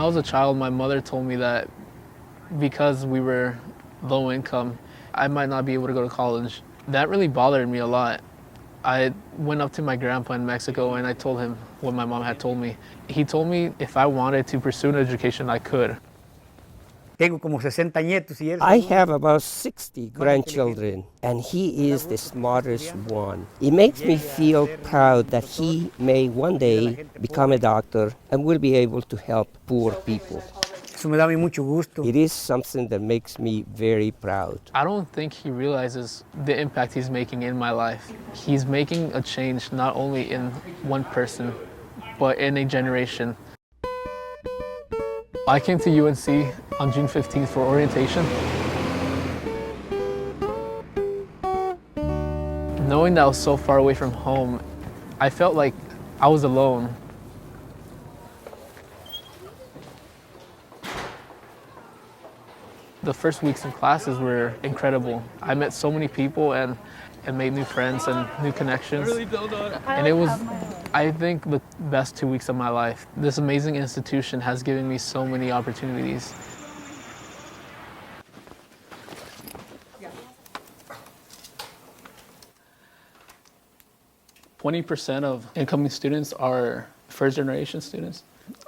I was a child, my mother told me that because we were low income, I might not be able to go to college. That really bothered me a lot. I went up to my grandpa in Mexico and I told him what my mom had told me. He told me if I wanted to pursue an education, I could. I have about 60 grandchildren, and he is the smartest one. It makes me feel proud that he may one day become a doctor and will be able to help poor people. It is something that makes me very proud. I don't think he realizes the impact he's making in my life. He's making a change not only in one person, but in a generation. I came to UNC on June 15th for orientation. Knowing that I was so far away from home, I felt like I was alone. The first weeks of classes were incredible. I met so many people and made new friends and new connections. And it was, I think, the best 2 weeks of my life. This amazing institution has given me so many opportunities. "20% of incoming students are first-generation students."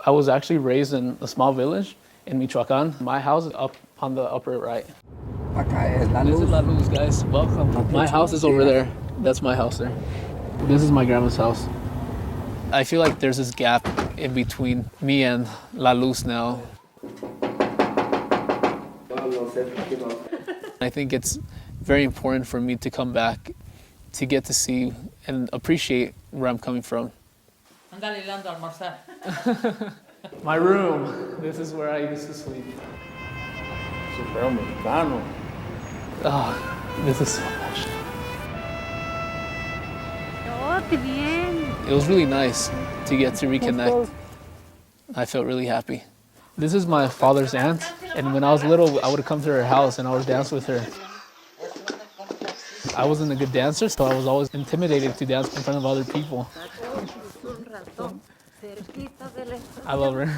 I was actually raised in a small village in Michoacan. My house is up on the upper right. This is La Luz, guys. Welcome. My house is over there. That's my house there. This is my grandma's house. I feel like there's this gap in between me and La Luz now. I think it's very important for me to come back to get to see and appreciate where I'm coming from. My room. This is where I used to sleep. Oh, this is so much. It was really nice to get to reconnect. I felt really happy. This is my father's aunt, and when I was little, I would come to her house and I would dance with her. I wasn't a good dancer, so I was always intimidated to dance in front of other people. I love her.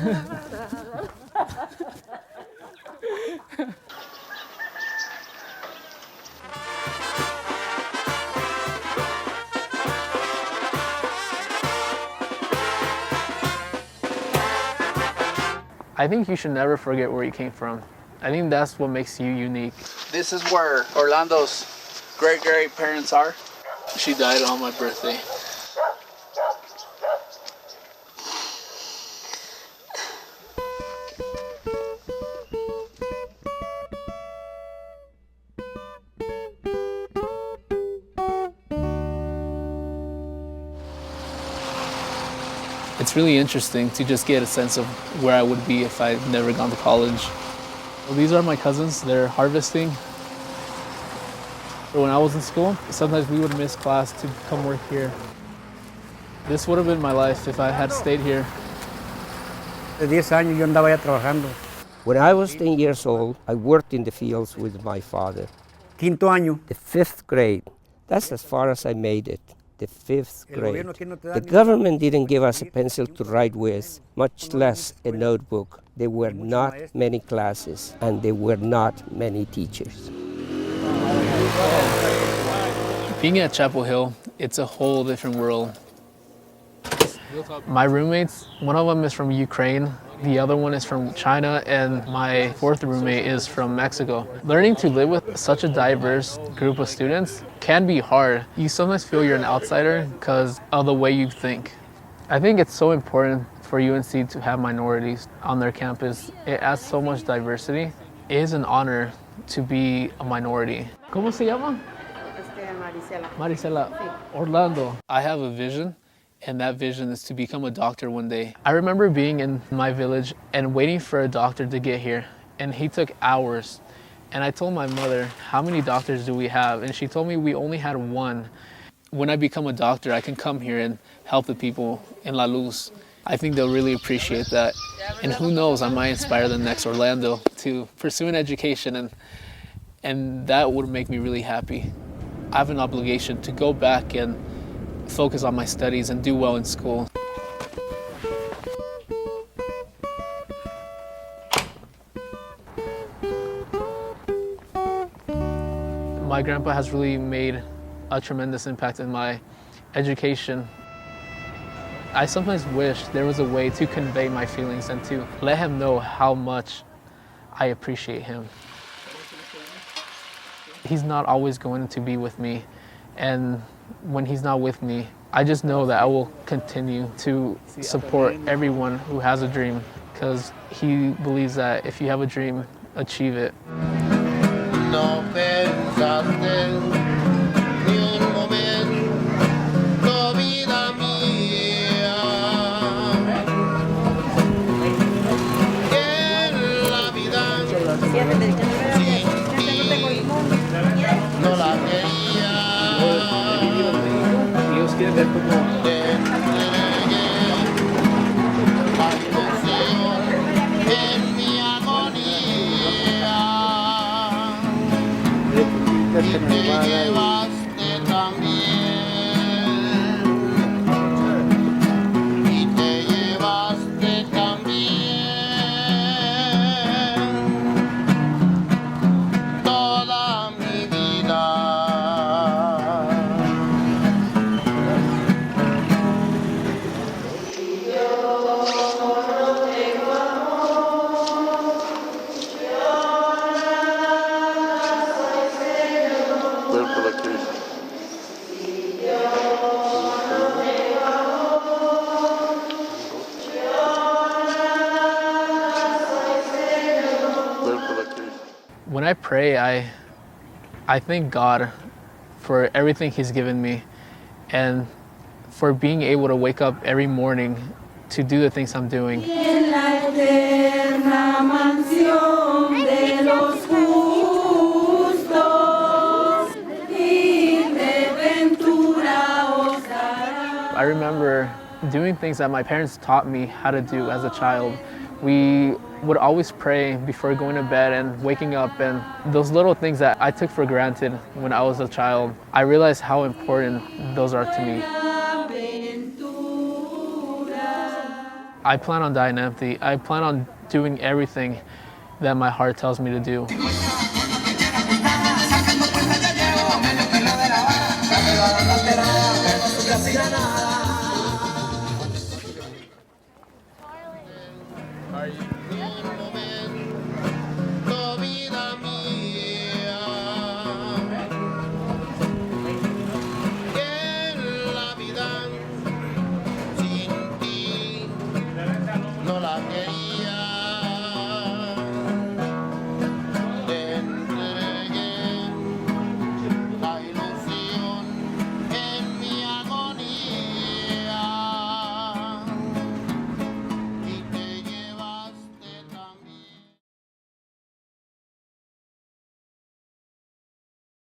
I think you should never forget where you came from. I think that's what makes you unique. This is where Orlando's great-great-parents are. She died on my birthday. It's really interesting to just get a sense of where I would be if I'd never gone to college. Well, these are my cousins. They're harvesting. When I was in school, sometimes we would miss class to come work here. This would have been my life if I had stayed here. When I was 10 years old, I worked in the fields with my father. The 5th grade. That's as far as I made it. The 5th grade. The government didn't give us a pencil to write with, much less a notebook. There were not many classes, and there were not many teachers. Being at Chapel Hill, it's a whole different world. My roommates, one of them is from Ukraine, the other one is from China, and my 4th roommate is from Mexico. Learning to live with such a diverse group of students can be hard. You sometimes feel you're an outsider because of the way you think. I think it's so important for UNC to have minorities on their campus. It adds so much diversity. It is an honor to be a minority. ¿Cómo se llama? Marisela. Marisela. Orlando. I have a vision, and that vision is to become a doctor one day. I remember being in my village and waiting for a doctor to get here, and he took hours. And I told my mother, how many doctors do we have? And she told me we only had one. When I become a doctor, I can come here and help the people in La Luz. I think they'll really appreciate that. And who knows, I might inspire the next Orlando to pursue an education, and that would make me really happy. I have an obligation to go back and focus on my studies and do well in school. My grandpa has really made a tremendous impact in my education. I sometimes wish there was a way to convey my feelings and to let him know how much I appreciate him. He's not always going to be with me, and when he's not with me, I just know that I will continue to support everyone who has a dream, because he believes that if you have a dream, achieve it. No pensaste ni un momento, vida mía, que la vida sin ti no la quería. Te entregué la dimensión en mi agonía. Y te llevaste también, y te llevaste también toda mi vida. When I pray, I thank God for everything he's given me and for being able to wake up every morning to do the things I'm doing. I remember doing things that my parents taught me how to do as a child. We would always pray before going to bed and waking up, and those little things that I took for granted when I was a child, I realized how important those are to me. I plan on dying empty. I plan on doing everything that my heart tells me to do. Gracias.